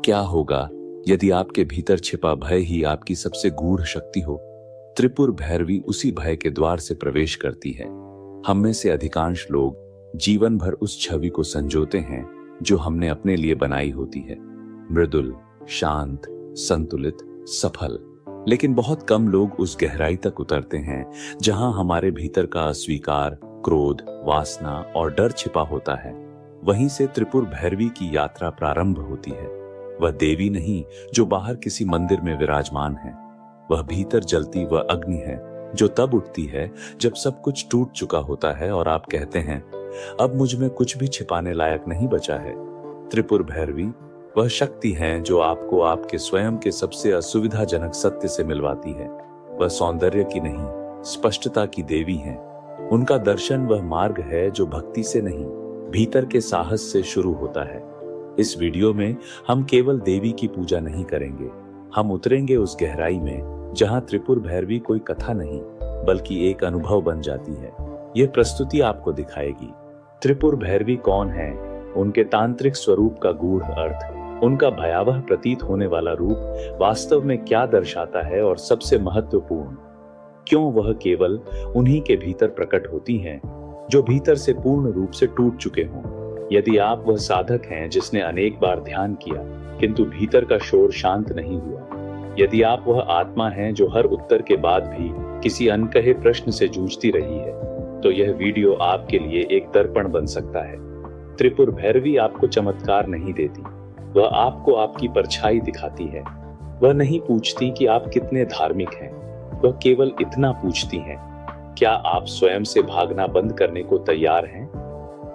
क्या होगा यदि आपके भीतर छिपा भय ही आपकी सबसे गूढ़ शक्ति हो? त्रिपुर भैरवी उसी भय के द्वार से प्रवेश करती है। हम में से अधिकांश लोग जीवन भर उस छवि को संजोते हैं जो हमने अपने लिए बनाई होती है, मृदुल, शांत, संतुलित, सफल। लेकिन बहुत कम लोग उस गहराई तक उतरते हैं जहां हमारे भीतर का अस्वीकार, क्रोध, वासना और डर छिपा होता है। वहीं से त्रिपुर भैरवी की यात्रा प्रारंभ होती है। वह देवी नहीं जो बाहर किसी मंदिर में विराजमान है, वह भीतर जलती वह अग्नि है जो तब उठती है जब सब कुछ टूट चुका होता है और आप कहते हैं, अब मुझ में कुछ भी छिपाने लायक नहीं बचा है। त्रिपुर भैरवी वह शक्ति है जो आपको आपके स्वयं के सबसे असुविधाजनक सत्य से मिलवाती है। वह सौंदर्य की नहीं, स्पष्टता की देवी है। उनका दर्शन वह मार्ग है जो भक्ति से नहीं, भीतर के साहस से शुरू होता है। इस वीडियो में हम केवल देवी की पूजा नहीं करेंगे, हम उतरेंगे उस गहराई में जहां त्रिपुर भैरवी कोई कथा नहीं बल्कि एक अनुभव बन जाती है। यह प्रस्तुति आपको दिखाएगी त्रिपुर भैरवी कौन है, उनके तांत्रिक स्वरूप का गूढ़ अर्थ, उनका भयावह प्रतीत होने वाला रूप वास्तव में क्या दर्शाता है और सबसे महत्वपूर्ण, क्यों वह केवल उन्हीं के भीतर प्रकट होती हैं जो भीतर से पूर्ण रूप से टूट चुके हों। यदि आप वह साधक हैं जिसने अनेक बार ध्यान किया किंतु भीतर का शोर शांत नहीं हुआ, यदि आप वह आत्मा हैं जो हर उत्तर के बाद भी किसी अनकहे प्रश्न से जूझती रही है, तो यह वीडियो आपके लिए एक दर्पण बन सकता है। त्रिपुर भैरवी आपको चमत्कार नहीं देती, वह आपको आपकी परछाई दिखाती है। वह नहीं पूछती कि आप कितने धार्मिक हैं, वह केवल इतना पूछती हैं, क्या आप स्वयं से भागना बंद करने को तैयार हैं?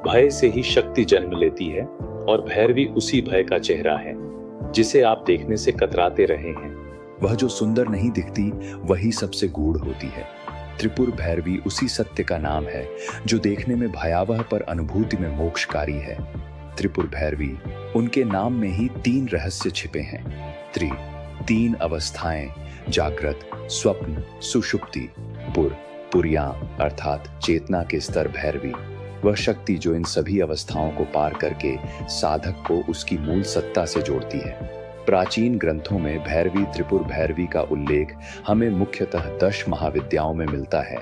भय से ही शक्ति जन्म लेती है और भैरवी उसी भय का चेहरा है जिसे आप देखने से कतराते रहे हैं। वह जो सुंदर नहीं दिखती वही सबसे गूढ़ होती है। त्रिपुर भैरवी उसी सत्य का नाम है जो देखने में भयावह पर अनुभूति में मोक्षकारी है। त्रिपुर भैरवी, उनके नाम में ही 3 रहस्य छिपे हैं। 3 अवस्थाएं, जागृत, स्वप्न, सुषुप्ति। पुरिया अर्थात चेतना के स्तर भैरवी, वह शक्ति जो इन सभी अवस्थाओं को पार करके साधक को उसकी मूल सत्ता से जोड़ती है। प्राचीन ग्रंथों में भैरवी त्रिपुर भैरवी का उल्लेख हमें मुख्यतः 10 महाविद्याओं में मिलता है।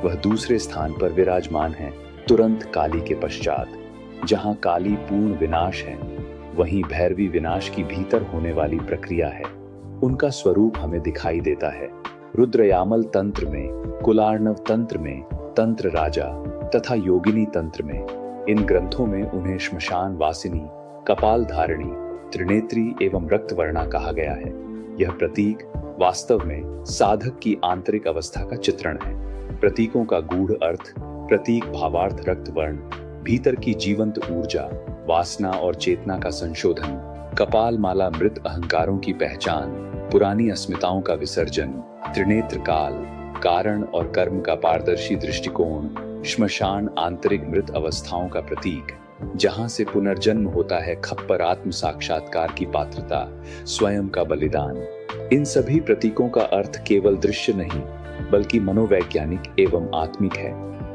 वह दूसरे स्थान पर विराजमान है, तुरंत काली के पश्चात। जहां काली पूर्ण विनाश है, वहीं भैरवी विनाश की भीतर होने वाली प्रक्रिया है। उनका स्वरूप हमें दिखाई देता है रुद्रयामल तंत्र में, कुलार्णव तंत्र में, तंत्र राजा तथा योगिनी तंत्र में। इन ग्रंथों में उन्हें श्मशान वासिनी, कपाल धारिणी, त्रिनेत्री एवं रक्तवर्णा कहा गया है। यह प्रतीक वास्तव में साधक की आंतरिक अवस्था का चित्रण है। प्रतीकों का गूढ़ अर्थ, प्रतीक भावार्थ रक्तवर्ण, भीतर की जीवंत ऊर्जा, वासना और चेतना का संशोधन, कपाल माला मृत अहंकारों की पहचान, पुरानी अस्मिताओं का विसर्जन, त्रिनेत्र काल, कारण और कर्म का पारदर्शी दृष्टिकोण, श्मशान आंतरिक मृत अवस्थाओं का प्रतीक, जहां से पुनर्जन्म होता है खप्पर आत्म साक्षात्कार की पात्रता, स्वयं का बलिदान। इन सभी प्रतीकों का अर्थ केवल दृश्य नहीं बल्कि मनोवैज्ञानिक एवं आत्मिक है।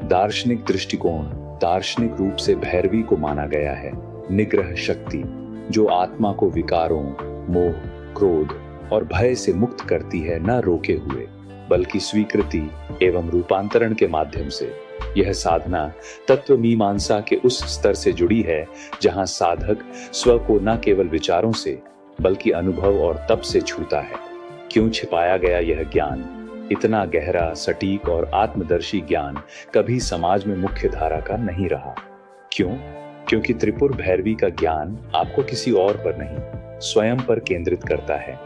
दार्शनिक दृष्टिकोण, दार्शनिक रूप से भैरवी को माना गया है निग्रह शक्ति, जो आत्मा को विकारों, मोह, क्रोध और भय से मुक्त करती है, न रोके हुए बल्कि स्वीकृति एवं रूपांतरण के माध्यम से। यह साधना तत्व मीमांसा के उस स्तर से जुड़ी है जहां साधक स्व को न केवल विचारों से बल्कि अनुभव और तप से छूता है। क्यों छिपाया गया यह ज्ञान? इतना गहरा, सटीक और आत्मदर्शी ज्ञान कभी समाज में मुख्य धारा का नहीं रहा। क्यों? क्योंकि त्रिपुर भैरवी का ज्ञान आपको किसी और पर नहीं, स्वयं पर केंद्रित करता है।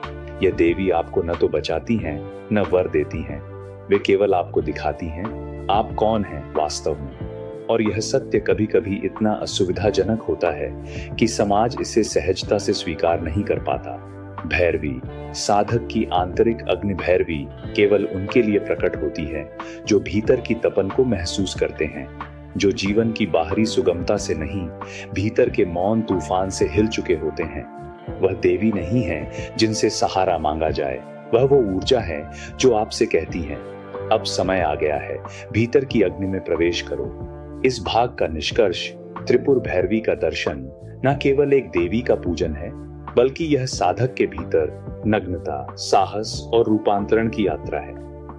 यह देवी आपको न तो बचाती हैं न वर देती हैं, वे केवल आपको दिखाती हैं आप कौन हैं वास्तव में। और यह सत्य कभी कभी इतना असुविधाजनक होता है कि समाज इसे सहजता से स्वीकार नहीं कर पाता। भैरवी, साधक की आंतरिक अग्नि भैरवी, केवल उनके लिए प्रकट होती है जो भीतर की तपन को महसूस करते हैं, जो जीवन की बाहरी सुगमता से नहीं, भीतर के मौन तूफान से हिल चुके होते हैं। वह देवी नहीं है जिनसे सहारा मांगा जाए, वह वो ऊर्जा है जो आपसे कहती है, अब समय आ गया है, भीतर की अग्नि में प्रवेश करो। इस भाग का निष्कर्ष त्रिपुर भैरवी का दर्शन न केवल एक देवी का पूजन है बल्कि यह साधक के भीतर नग्नता, साहस और रूपांतरण की यात्रा है।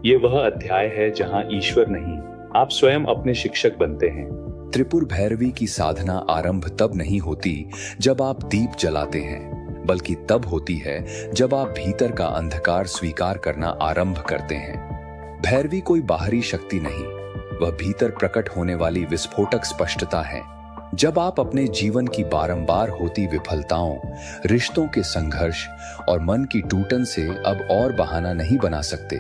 ये वह अध्याय है जहां ईश्वर नहीं, आप स्वयं अपने शिक्षक बनते हैं। त्रिपुर भैरवी की साधना आरंभ तब नहीं होती जब आप दीप जलाते हैं, बल्कि तब होती है जब आप भीतर का अंधकार स्वीकार करना आरंभ करते हैं। भैरवी कोई बाहरी शक्ति नहीं, वह भीतर प्रकट होने वाली विस्फोटक स्पष्टता है। जब आप अपने जीवन की बारंबार होती विफलताओं, रिश्तों के संघर्ष और मन की टूटन से अब और बहाना नहीं बना सकते,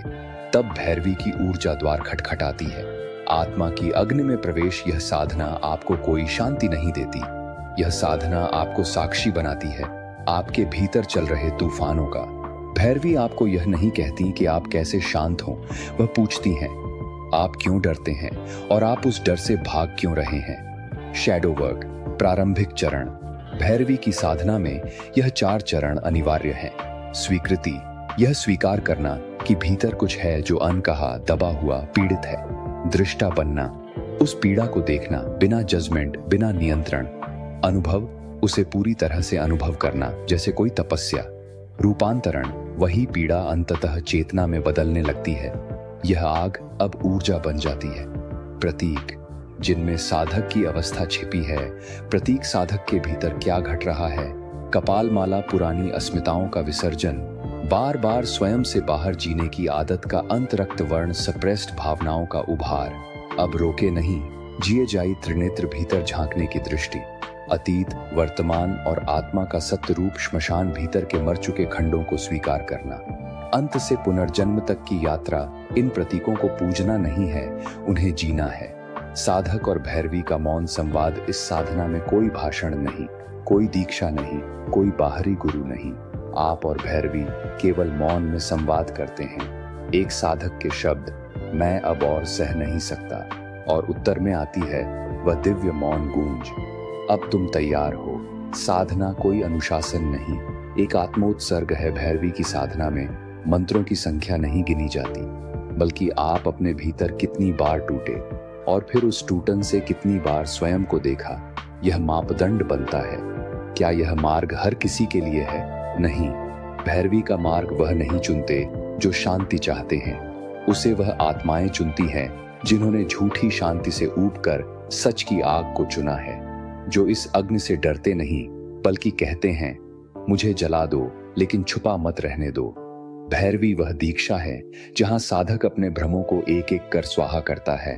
तब भैरवी की ऊर्जा द्वार खटखटाती है। आत्मा की अग्नि में प्रवेश। यह साधना आपको कोई शांति नहीं देती, यह साधना आपको साक्षी बनाती है आपके भीतर चल रहे तूफानों का। भैरवी आपको यह नहीं कहती कि आप कैसे शांत हों, वह पूछती हैं आप क्यों डरते हैं और आप उस डर से भाग क्यों रहे हैं। शैडो वर्क, प्रारंभिक चरण। भैरवी की साधना में यह 4 चरण अनिवार्य हैं। स्वीकृति, यह स्वीकार करना कि भीतर कुछ है जो अनकहा, दबा हुआ, पीड़ित है। दृष्टा बनना, उस पीड़ा को देखना बिना जजमेंट, बिना नियंत्रण। अनुभव, उसे पूरी तरह से अनुभव करना जैसे कोई तपस्या। रूपांतरण, वही पीड़ा अंततः चेतना में बदलने लगती है। यह आग अब ऊर्जा बन जाती है। प्रतीक, जिनमें साधक की अवस्था छिपी है। प्रतीक, साधक के भीतर क्या घट रहा है। कपाल माला, पुरानी अस्मिताओं का विसर्जन। बार बार स्वयं से बाहर जीने की आदत का अंत। रक्त वर्ण, सप्रेस्ड भावनाओं का उभार। अब रोके नहीं, जिए जाई त्रिनेत्र, भीतर झांकने की दृष्टि। अतीत, वर्तमान और आत्मा का सत्य रूप श्मशान, भीतर के मर चुके खंडों को स्वीकार करना। अंत से पुनर्जन्म तक की यात्रा। इन प्रतीकों को पूजना नहीं है, उन्हें जीना है। साधक और भैरवी का मौन संवाद। इस साधना में कोई भाषण नहीं, कोई दीक्षा नहीं, कोई बाहरी गुरु नहीं। आप और भैरवी केवल मौन में संवाद करते हैं। एक साधक के शब्द, मैं अब और सह नहीं सकता, और उत्तर में आती है वह दिव्य मौन गूंज, अब तुम तैयार हो। साधना कोई अनुशासन नहीं, एक आत्मोत्सर्ग है। भैरवी की साधना में मंत्रों की संख्या नहीं गिनी जाती, बल्कि आप अपने भीतर कितनी बार टूटे और फिर उस टूटन से कितनी बार स्वयं को देखा, यह मापदंड बनता है। क्या यह मार्ग हर किसी के लिए है? नहीं। भैरवी का मार्ग वह नहीं चुनते जो शांति चाहते हैं, उसे वह आत्माएं चुनती हैं जिन्होंने झूठी शांति से ऊबकर सच की आग को चुना है, जो इस अग्नि से डरते नहीं बल्कि कहते हैं मुझे जला दो लेकिन छुपा मत रहने दो। भैरवी वह दीक्षा है जहां साधक अपने भ्रमों को एक एक कर स्वाहा करता है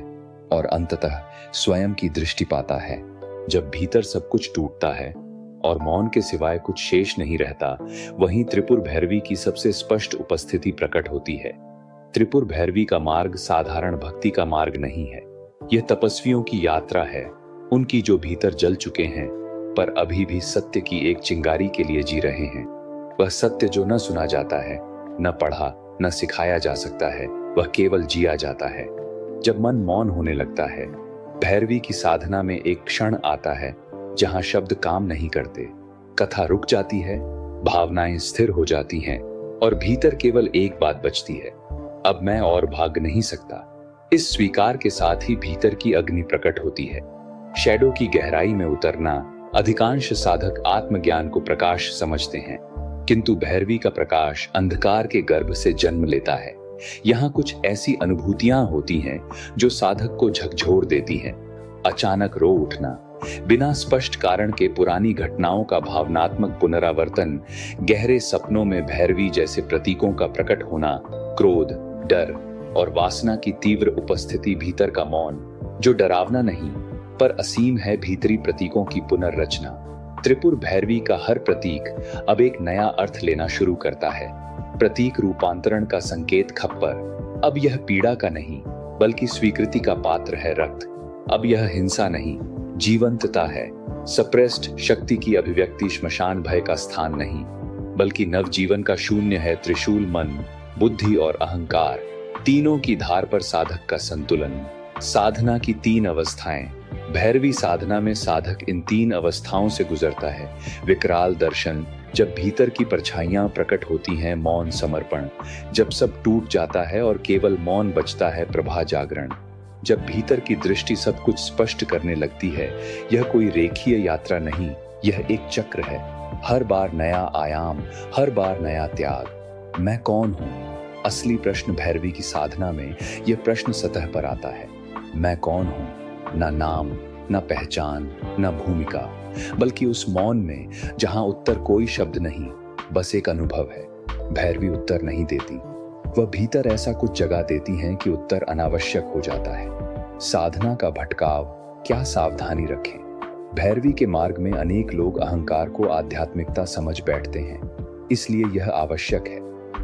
और अंततः स्वयं की दृष्टि पाता है। जब भीतर सब कुछ टूटता है और मौन के सिवाय कुछ शेष नहीं रहता, वहीं त्रिपुर भैरवी की सबसे स्पष्ट उपस्थिति प्रकट होती है। त्रिपुर भैरवी का मार्ग साधारण भक्ति का मार्ग नहीं है, यह तपस्वियों की यात्रा है, उनकी जो भीतर जल चुके हैं पर अभी भी सत्य की एक चिंगारी के लिए जी रहे हैं। वह सत्य जो न सुना जाता है, न पढ़ा, न सिखाया जा सकता है, वह केवल जिया जाता है। जब मन मौन होने लगता है, भैरवी की साधना में एक क्षण आता है जहां शब्द काम नहीं करते, कथा रुक जाती है, भावनाएं स्थिर हो जाती हैं और भीतर केवल एक बात बचती है, अब मैं और भाग नहीं सकता। इस स्वीकार के साथ ही भीतर की अग्नि प्रकट होती है। शैडो की गहराई में उतरना। अधिकांश साधक आत्मज्ञान को प्रकाश समझते हैं, किंतु भैरवी का प्रकाश अंधकार के गर्भ से जन्म लेता है। यहाँ कुछ ऐसी अनुभूतियां होती हैं जो साधक को झकझोर देती हैं। अचानक रो उठना, बिना स्पष्ट कारण के पुरानी घटनाओं का भावनात्मक पुनरावर्तन, गहरे सपनों में भैरवी जैसे प्रतीकों का प्रकट होना, क्रोध, डर और वासना की तीव्र उपस्थिति, भीतर का मौन जो डरावना नहीं पर असीम है, भीतरी प्रतीकों की पुनर्रचना। त्रिपुर भैरवी का हर प्रतीक अब एक नया अर्थ लेना शुरू करता है। प्रतीक रूपांतरण का संकेत खप्पर, अब यह पीड़ा का नहीं बल्कि स्वीकृति का पात्र है। रक्त, अब यह हिंसा नहीं जीवंतता है। सप्रेस्ड शक्ति की अभिव्यक्ति, श्मशान भय का स्थान नहीं बल्कि नवजीवन का शून्य है। त्रिशूल मन, बुद्धि और अहंकार, तीनों की धार पर साधक का संतुलन। साधना की 3 अवस्थाएं। भैरवी साधना में साधक इन 3 अवस्थाओं से गुजरता है। विकराल दर्शन, जब भीतर की परछाइयां प्रकट होती हैं। मौन समर्पण, जब सब टूट जाता है और केवल मौन बचता है। प्रभा जागरण, जब भीतर की दृष्टि सब कुछ स्पष्ट करने लगती है। यह कोई रेखीय यात्रा नहीं, यह एक चक्र है, हर बार नया आयाम, हर बार नया त्याग। मैं कौन हूं? असली प्रश्न भैरवी की साधना में यह प्रश्न सतह पर आता है। मैं कौन हूं? ना नाम, ना पहचान, ना भूमिका, बल्कि उस मौन में जहां उत्तर कोई शब्द नहीं, बस एक अनुभव है। भैरवी उत्तर नहीं देती, वह भीतर ऐसा कुछ जगा देती हैं कि उत्तर अनावश्यक हो जाता है। साधना का भटकाव, क्या सावधानी रखें? भैरवी के मार्ग में अनेक लोग अहंकार को आध्यात्मिकता समझ बैठते हैं, इसलिए यह आवश्यक है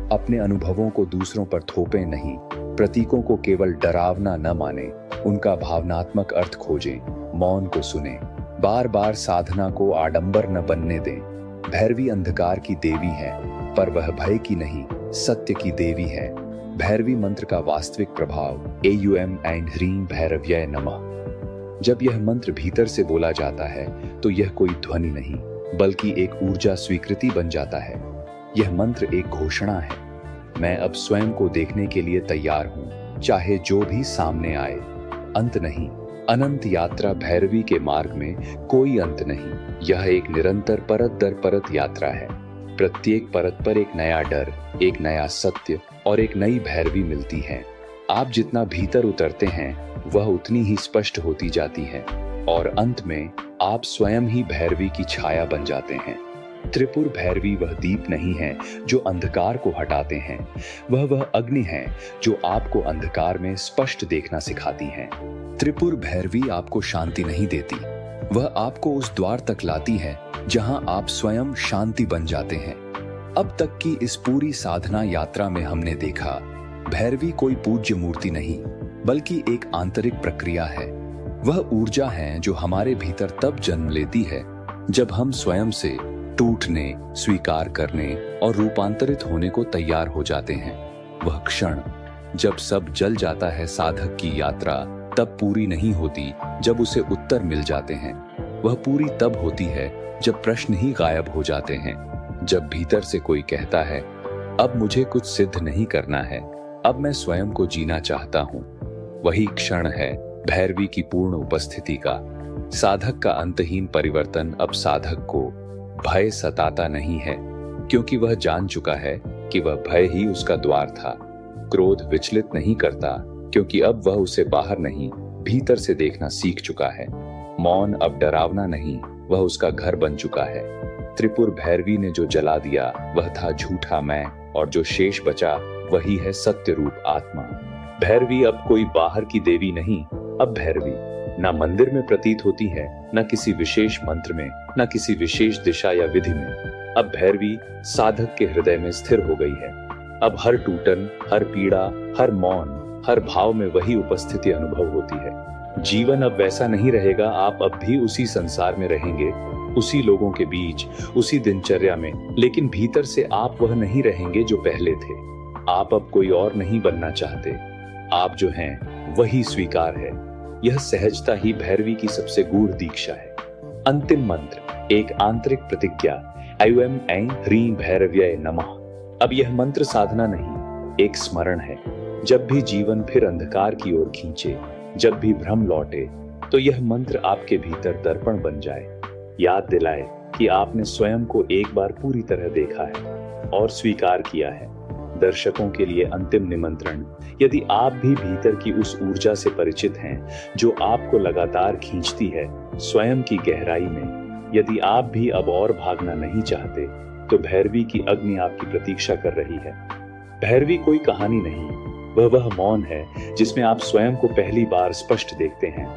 अपने अनुभवों को दूसरों पर थोपें नहीं, प्रतीकों को केवल डरावना न माने, उनका भावनात्मक अर्थ खोजें, मौन को सुने, बार बार साधना को आडंबर न बनने दें। भैरवी अंधकार की देवी है, पर वह भय की नहीं, सत्य की देवी है। भैरवी मंत्र का वास्तविक प्रभाव एयूएम एंड ह्रीं भैरव्याय नमः। जब यह मंत्र भीतर से बोला जाता है तो यह कोई ध्वनि नहीं, बल्कि एक ऊर्जा स्वीकृति बन जाता है। यह मंत्र एक घोषणा है, मैं अब स्वयं को देखने के लिए तैयार हूं, चाहे जो भी सामने आए। अंत नहीं, अनंत यात्रा। भैरवी के मार्ग में कोई अंत नहीं, यह एक निरंतर परत दर परत यात्रा है। प्रत्येक परत पर एक नया डर, एक नया सत्य और एक नई भैरवी मिलती है। आप जितना भीतर उतरते हैं वह उतनी ही स्पष्ट होती जाती है और अंत में आप स्वयं ही भैरवी की छाया बन जाते हैं। त्रिपुर भैरवी वह दीप नहीं है जो अंधकार को हटाते हैं, वह अग्नि है जो आपको अंधकार में स्पष्ट देखना सिखाती है। त्रिपुर भैरवी आपको शांति नहीं देती, वह आपको उस द्वार तक लाती है जहां आप स्वयं शांति बन जाते हैं। अब तक की इस पूरी साधना यात्रा में हमने देखा, भैरवी कोई पूज्य मूर्ति नहीं, बल्कि एक आंतरिक प्रक्रिया है। वह ऊर्जा है जो हमारे भीतर तब जन्म लेती है जब हम स्वयं से टूटने, स्वीकार करने और रूपांतरित होने को तैयार हो जाते हैं। वह क्षण जब सब जल जाता है, साधक की यात्रा तब पूरी नहीं होती जब उसे उत्तर मिल जाते हैं। वह पूरी तब होती है जब प्रश्न ही गायब हो जाते हैं, जब भीतर से कोई कहता है, अब मुझे कुछ सिद्ध नहीं करना है, अब मैं स्वयं को जीना चाहता हूं। वही क्षण है भैरवी की पूर्ण उपस्थिति का। साधक का अंतहीन परिवर्तन। अब साधक को भय सताता नहीं है, क्योंकि वह जान चुका है कि वह भय ही उसका द्वार था। क्रोध विचलित नहीं करता, क्योंकि अब वह उसे बाहर नहीं, भीतर से देखना सीख चुका है। मौन अब डरावना नहीं, वह उसका घर बन चुका है। त्रिपुर भैरवी ने जो जला दिया वह था झूठा मैं, और जो शेष बचा वही है सत्य रूप आत्मा। भैरवी अब कोई बाहर की देवी नहीं, अब भैरवी न मंदिर में प्रतीत होती है, न किसी विशेष मंत्र में, न किसी विशेष दिशा या विधि में। अब भैरवी साधक के हृदय में स्थिर हो गई है। अब हर टूटन, हर पीड़ा, हर मौन, हर भाव में वही उपस्थिति अनुभव होती है। जीवन अब वैसा नहीं रहेगा, आप अब भी उसी संसार में रहेंगे, उसी लोगों के बीच, उसी दिनचर्या में, लेकिन भीतर से आप वह नहीं रहेंगे जो पहले थे। आप अब कोई और नहीं बनना चाहते, आप जो हैं वही स्वीकार है। यह सहजता ही भैरवी की सबसे गूढ़ दीक्षा है। अंतिम मंत्र, एक आंतरिक प्रतिज्ञा, ऐं ऐं ह्रीं भैरव्याय नमः। अब यह मंत्र साधना नहीं, एक स्मरण है। जब भी जीवन फिर अंधकार की ओर खींचे, जब भी भ्रम लौटे, तो यह मंत्र आपके भीतर दर्पण बन जाए, याद दिलाए कि आपने स्वयं को एक बार पूरी तरह देखा है और स्वीकार किया है। दर्शकों के लिए अंतिम निमंत्रण, यदि आप भी भीतर की उस ऊर्जा से परिचित हैं जो आपको लगातार खींचती है स्वयं की गहराई में, यदि आप भी अब और भागना नहीं चाहते, तो भैरवी की अग्नि आपकी प्रतीक्षा कर रही है। भैरवी कोई कहानी नहीं, वह मौन है जिसमें आप स्वयं को पहली बार स्पष्ट देखते हैं।